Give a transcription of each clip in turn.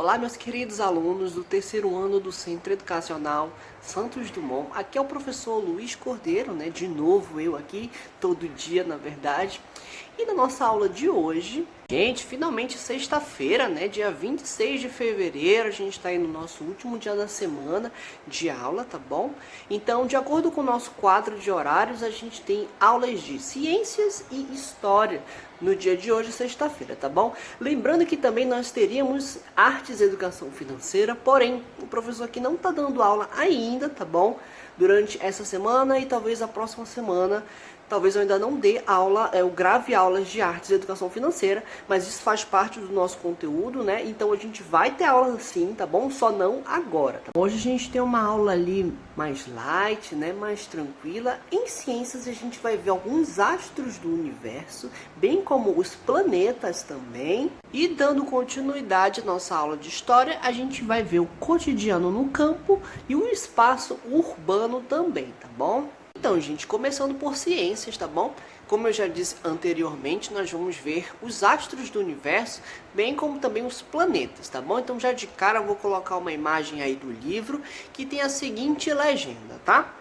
Olá, meus queridos alunos do terceiro ano do Centro Educacional Santos Dumont. Aqui é o professor Luiz Cordeiro, né? De novo eu aqui, todo dia na verdade. E na nossa aula de hoje, gente, finalmente sexta-feira, né? Dia 26 de fevereiro, a gente está aí no nosso último dia da semana de aula, tá bom? Então, de acordo com o nosso quadro de horários, a gente tem aulas de ciências e história no dia de hoje, sexta-feira, tá bom? Lembrando que também nós teríamos artes e educação financeira, porém, o professor aqui não está dando aula ainda, tá bom? Durante essa semana e talvez a próxima semana, talvez eu ainda não dê aula, eu grave aulas de artes e educação financeira, mas isso faz parte do nosso conteúdo, né? Então a gente vai ter aula sim, tá bom? Só não agora, tá? Hoje a gente tem uma aula ali mais light, né? Mais tranquila. Em ciências a gente vai ver alguns astros do universo, bem como os planetas também. E dando continuidade à nossa aula de história, a gente vai ver o cotidiano no campo e o espaço urbano também, tá bom? Então, gente, começando por ciências, tá bom? Como eu já disse anteriormente, nós vamos ver os astros do universo, bem como também os planetas, tá bom? Então, já de cara, eu vou colocar uma imagem aí do livro que tem a seguinte legenda, tá?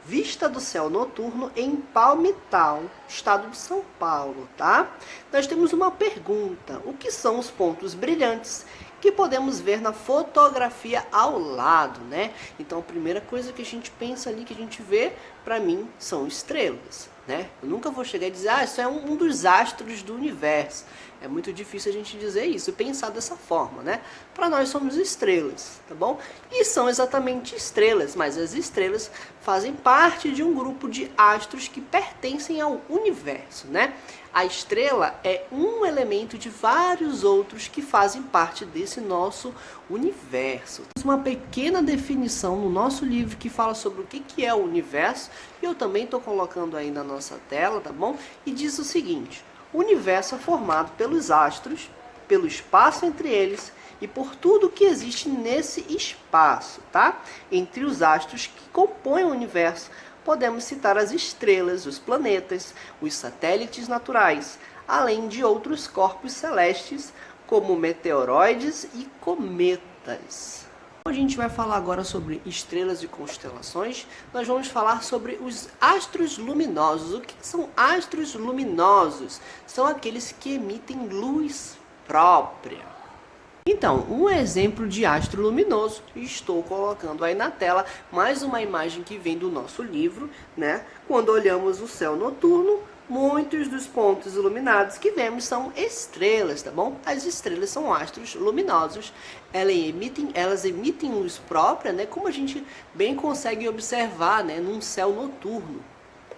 Vista do céu noturno em Palmital, estado de São Paulo, tá? Nós temos uma pergunta: o que são os pontos brilhantes que podemos ver na fotografia ao lado, né? Então, a primeira coisa que a gente pensa ali, que a gente vê, para mim, são estrelas, né? Eu nunca vou chegar e dizer, isso é um dos astros do universo. É muito difícil a gente dizer isso e pensar dessa forma, né? Para nós somos estrelas, tá bom? E são exatamente estrelas, mas as estrelas fazem parte de um grupo de astros que pertencem ao universo, né? A estrela é um elemento de vários outros que fazem parte desse nosso universo. Temos uma pequena definição no nosso livro que fala sobre o que é o universo, e eu também estou colocando aí na nossa tela, tá bom? E diz o seguinte: o universo é formado pelos astros, pelo espaço entre eles e por tudo que existe nesse espaço, tá? Entre os astros que compõem o universo, podemos citar as estrelas, os planetas, os satélites naturais, além de outros corpos celestes, como meteoroides e cometas. A gente vai falar agora sobre estrelas e constelações. Nós vamos falar sobre os astros luminosos. O que são astros luminosos? São aqueles que emitem luz própria. Então, um exemplo de astro luminoso, estou colocando aí na tela mais uma imagem que vem do nosso livro, né? Quando olhamos o céu noturno, muitos dos pontos iluminados que vemos são estrelas, tá bom? As estrelas são astros luminosos, elas emitem luz própria, né? Como a gente bem consegue observar, né? Num céu noturno.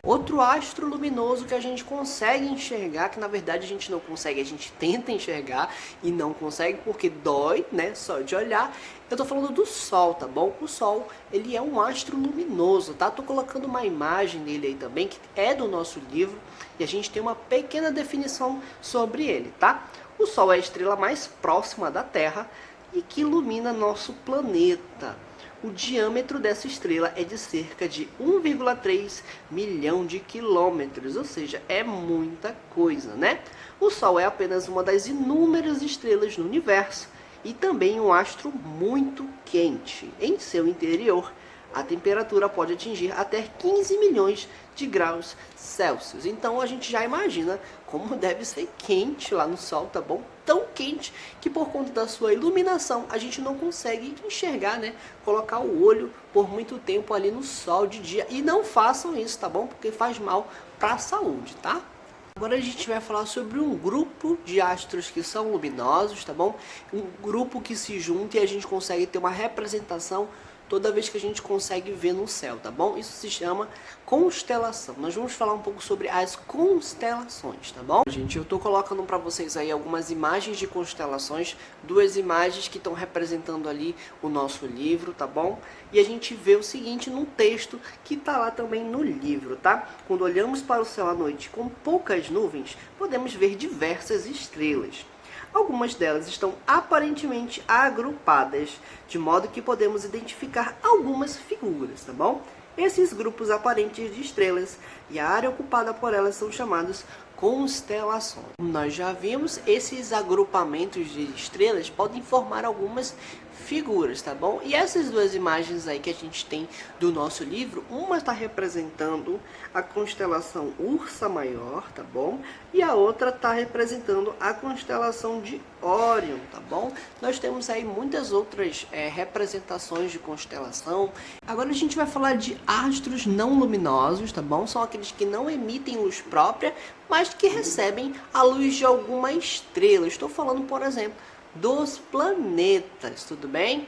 Outro astro luminoso que a gente consegue enxergar, que na verdade a gente não consegue, a gente tenta enxergar e não consegue porque dói, né, só de olhar. Eu tô falando do Sol, tá bom? O Sol, ele é um astro luminoso, tá? Tô colocando uma imagem dele aí também, que é do nosso livro, e a gente tem uma pequena definição sobre ele, tá? O Sol é a estrela mais próxima da Terra e que ilumina nosso planeta. O diâmetro dessa estrela é de cerca de 1,3 milhão de quilômetros, ou seja, é muita coisa, né? O Sol é apenas uma das inúmeras estrelas no universo e também um astro muito quente. Em seu interior, a temperatura pode atingir até 15 milhões de graus Celsius. Então a gente já imagina como deve ser quente lá no Sol, tá bom? Tão quente que por conta da sua iluminação a gente não consegue enxergar, né? Colocar o olho por muito tempo ali no Sol de dia. E não façam isso, tá bom? Porque faz mal para a saúde, tá? Agora a gente vai falar sobre um grupo de astros que são luminosos, tá bom? Um grupo que se junta e a gente consegue ter uma representação toda vez que a gente consegue ver no céu, tá bom? Isso se chama constelação. Nós vamos falar um pouco sobre as constelações, tá bom? Gente, eu tô colocando para vocês aí algumas imagens de constelações, duas imagens que estão representando ali o nosso livro, tá bom? E a gente vê o seguinte num texto que tá lá também no livro, tá? Quando olhamos para o céu à noite com poucas nuvens, podemos ver diversas estrelas. Algumas delas estão aparentemente agrupadas, de modo que podemos identificar algumas figuras, tá bom? Esses grupos aparentes de estrelas e a área ocupada por elas são chamados constelações. Como nós já vimos, esses agrupamentos de estrelas podem formar algumas figuras, tá bom? E essas duas imagens aí que a gente tem do nosso livro, uma está representando a constelação Ursa Maior, tá bom? E a outra está representando a constelação de Órion, tá bom? Nós temos aí muitas outras representações de constelação. Agora a gente vai falar de astros não luminosos, tá bom? São aqueles que não emitem luz própria, mas que recebem a luz de alguma estrela. Estou falando, por exemplo, dos planetas, tudo bem?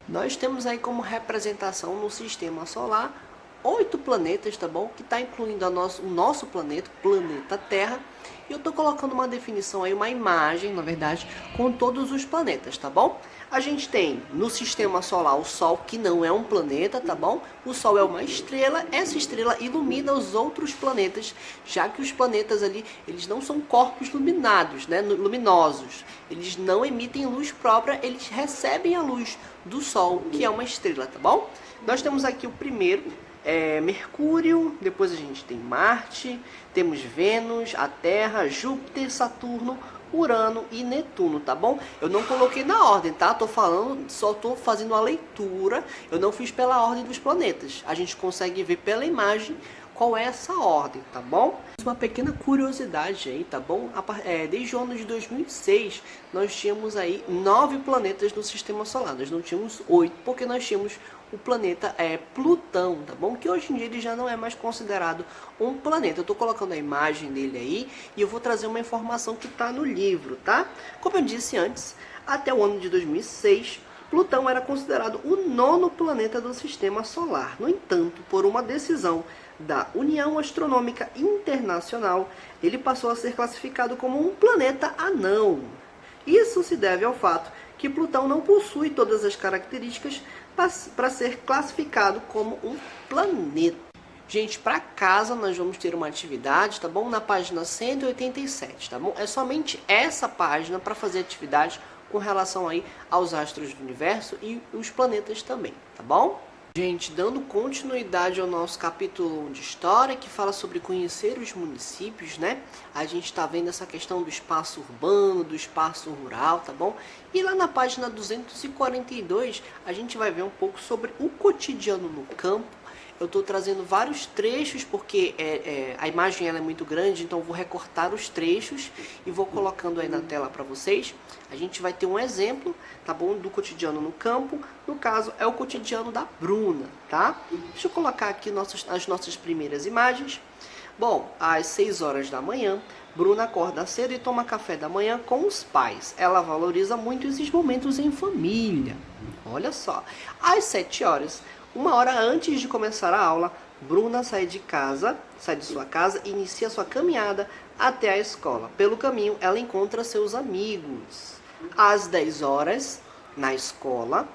Nós temos aí como representação no sistema solar 8 planetas, tá bom? Que está incluindo o nosso planeta, o planeta Terra. E eu estou colocando uma definição aí, uma imagem, na verdade, com todos os planetas, tá bom? A gente tem no sistema solar o Sol, que não é um planeta, tá bom? O Sol é uma estrela, essa estrela ilumina os outros planetas, já que os planetas ali, eles não são corpos iluminados, né? Luminosos. Eles não emitem luz própria, eles recebem a luz do Sol, que é uma estrela, tá bom? Nós temos aqui o primeiro, Mercúrio, depois a gente tem Marte, temos Vênus, a Terra, Júpiter, Saturno, Urano e Netuno, tá bom? Eu não coloquei na ordem, tá? Tô falando, só tô fazendo a leitura, eu não fiz pela ordem dos planetas. A gente consegue ver pela imagem qual é essa ordem, tá bom? Uma pequena curiosidade aí, tá bom? Desde o ano de 2006, nós tínhamos aí 9 planetas no sistema solar. Nós não tínhamos 8, porque nós tínhamos o planeta Plutão, tá bom? Que hoje em dia ele já não é mais considerado um planeta. Eu tô colocando a imagem dele aí e eu vou trazer uma informação que tá no livro, tá? Como eu disse antes, até o ano de 2006, Plutão era considerado o 9º planeta do sistema solar. No entanto, por uma decisão da União Astronômica Internacional, ele passou a ser classificado como um planeta anão. Isso se deve ao fato que Plutão não possui todas as características para ser classificado como um planeta. Gente, para casa nós vamos ter uma atividade, tá bom? Na página 187, tá bom? É somente essa página para fazer atividade com relação aí aos astros do universo e os planetas também, tá bom? Gente, dando continuidade ao nosso capítulo de história, que fala sobre conhecer os municípios, né? A gente tá vendo essa questão do espaço urbano, do espaço rural, tá bom? E lá na página 242, a gente vai ver um pouco sobre o cotidiano no campo. Eu estou trazendo vários trechos, porque a imagem ela é muito grande, então eu vou recortar os trechos e vou colocando aí na tela para vocês. A gente vai ter um exemplo, tá bom, do cotidiano no campo. No caso, é o cotidiano da Bruna, tá? Deixa eu colocar aqui as nossas primeiras imagens. Bom, às 6 horas da manhã, Bruna acorda cedo e toma café da manhã com os pais. Ela valoriza muito esses momentos em família. Olha só, às 7 horas... Uma hora antes de começar a aula, Bruna sai de sua casa e inicia sua caminhada até a escola. Pelo caminho, ela encontra seus amigos. Às 10 horas, na escola,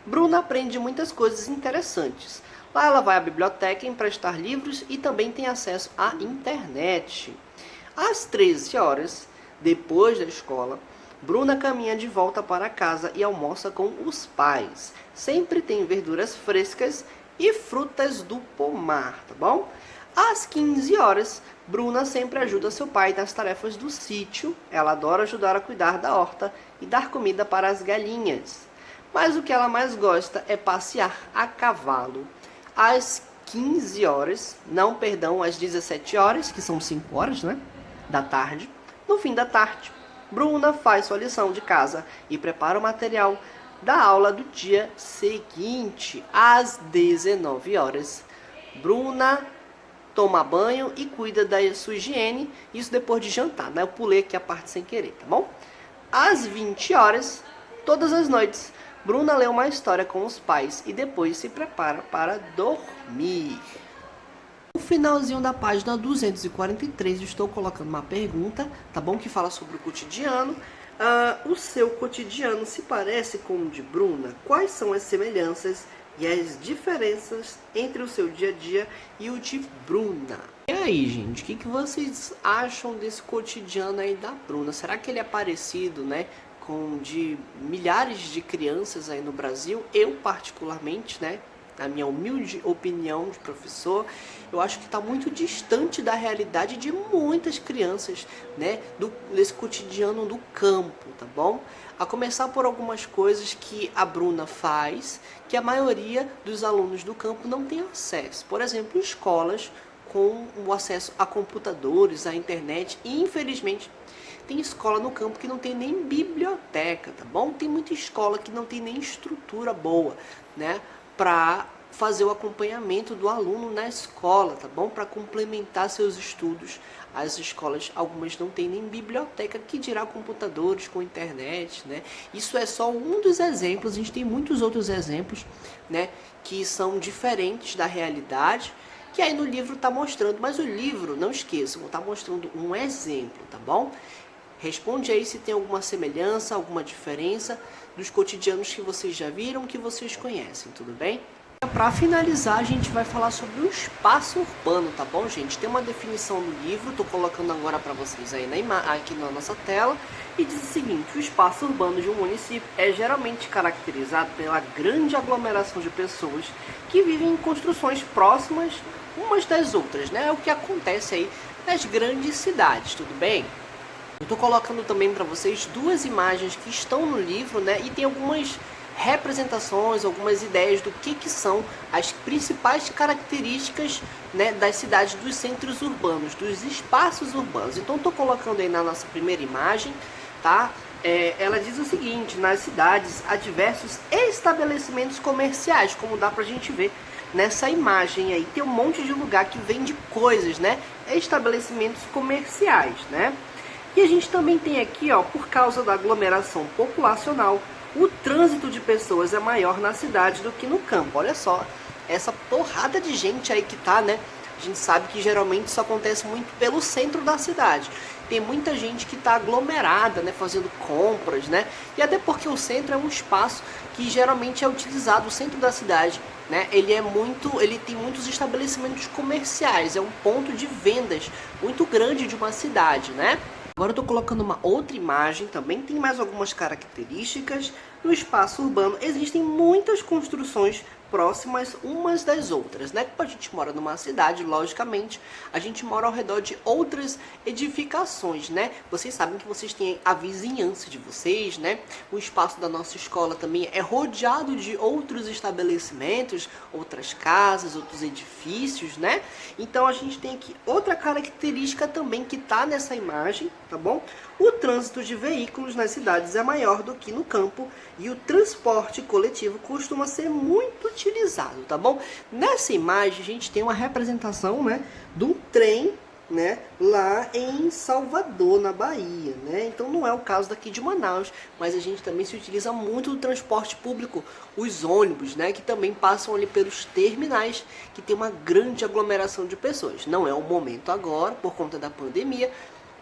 Bruna aprende muitas coisas interessantes. Lá ela vai à biblioteca emprestar livros e também tem acesso à internet. Às 13 horas, depois da escola, Bruna caminha de volta para casa e almoça com os pais. Sempre tem verduras frescas e frutas do pomar, tá bom? Às 15 horas, Bruna sempre ajuda seu pai nas tarefas do sítio. Ela adora ajudar a cuidar da horta e dar comida para as galinhas. Mas o que ela mais gosta é passear a cavalo. Às 15 horas, não, perdão, às 17 horas, que são 5 horas, né, da tarde, no fim da tarde, Bruna faz sua lição de casa e prepara o material da aula do dia seguinte. Às 19 horas, Bruna toma banho e cuida da sua higiene, isso depois de jantar, né? Eu pulei aqui a parte sem querer, tá bom? Às 20 horas, todas as noites, Bruna lê uma história com os pais e depois se prepara para dormir. No finalzinho da página 243, estou colocando uma pergunta, tá bom? Que fala sobre o cotidiano. O seu cotidiano se parece com o de Bruna? Quais são as semelhanças e as diferenças entre o seu dia a dia e o de Bruna? E aí, gente, o que vocês acham desse cotidiano aí da Bruna? Será que ele é parecido, né, com o de milhares de crianças aí no Brasil? Eu, particularmente, né, na minha humilde opinião de professor, eu acho que está muito distante da realidade de muitas crianças, né, desse cotidiano do campo, tá bom? A começar por algumas coisas que a Bruna faz, que a maioria dos alunos do campo não tem acesso. Por exemplo, escolas com o acesso a computadores, à internet, e infelizmente tem escola no campo que não tem nem biblioteca, tá bom? Tem muita escola que não tem nem estrutura boa, né, para fazer o acompanhamento do aluno na escola, tá bom? Para complementar seus estudos. As escolas, algumas não têm nem biblioteca, que dirá computadores com internet, né? Isso é só um dos exemplos, a gente tem muitos outros exemplos, né, que são diferentes da realidade, que aí no livro está mostrando, mas o livro, não esqueçam, está mostrando um exemplo, tá bom? Responde aí se tem alguma semelhança, alguma diferença dos cotidianos que vocês já viram, que vocês conhecem, tudo bem? Para finalizar, a gente vai falar sobre o espaço urbano, tá bom, gente? Tem uma definição no livro, estou colocando agora para vocês aí aqui na nossa tela, e diz o seguinte: o espaço urbano de um município é geralmente caracterizado pela grande aglomeração de pessoas que vivem em construções próximas umas das outras, né? É o que acontece aí nas grandes cidades, tudo bem? Eu estou colocando também para vocês duas imagens que estão no livro, né? E tem algumas representações, algumas ideias do que são as principais características, né, das cidades, dos centros urbanos, dos espaços urbanos. Então estou colocando aí na nossa primeira imagem, tá? Ela diz o seguinte: nas cidades há diversos estabelecimentos comerciais, como dá pra gente ver nessa imagem aí. Tem um monte de lugar que vende coisas, né? Estabelecimentos comerciais, né? E a gente também tem aqui, ó, por causa da aglomeração populacional, o trânsito de pessoas é maior na cidade do que no campo. Olha só, essa porrada de gente aí que tá, né? A gente sabe que geralmente isso acontece muito pelo centro da cidade. Tem muita gente que está aglomerada, né, fazendo compras, né? E até porque o centro é um espaço que geralmente é utilizado, o centro da cidade, né? Ele tem muitos estabelecimentos comerciais, é um ponto de vendas muito grande de uma cidade, né? Agora eu estou colocando uma outra imagem, também tem mais algumas características. No espaço urbano existem muitas construções próximas umas das outras, né? Como a gente mora numa cidade, logicamente, a gente mora ao redor de outras edificações, né? Vocês sabem que vocês têm a vizinhança de vocês, né? O espaço da nossa escola também é rodeado de outros estabelecimentos, outras casas, outros edifícios, né? Então a gente tem aqui outra característica também que tá nessa imagem, tá bom? O trânsito de veículos nas cidades é maior do que no campo e o transporte coletivo costuma ser muito utilizado, tá bom? Nessa imagem a gente tem uma representação, né, do trem, né, lá em Salvador, na Bahia, né? Então não é o caso daqui de Manaus, mas a gente também se utiliza muito do transporte público, os ônibus, né, que também passam ali pelos terminais, que tem uma grande aglomeração de pessoas. Não é o momento agora, por conta da pandemia,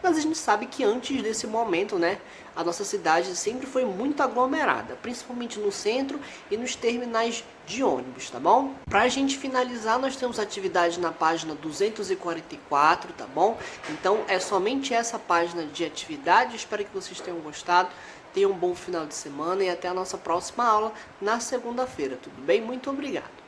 mas a gente sabe que antes desse momento, né, a nossa cidade sempre foi muito aglomerada, principalmente no centro e nos terminais de ônibus, tá bom? Pra gente finalizar, nós temos atividade na página 244, tá bom? Então é somente essa página de atividade. Espero que vocês tenham gostado, tenham um bom final de semana e até a nossa próxima aula na segunda-feira, tudo bem? Muito obrigado!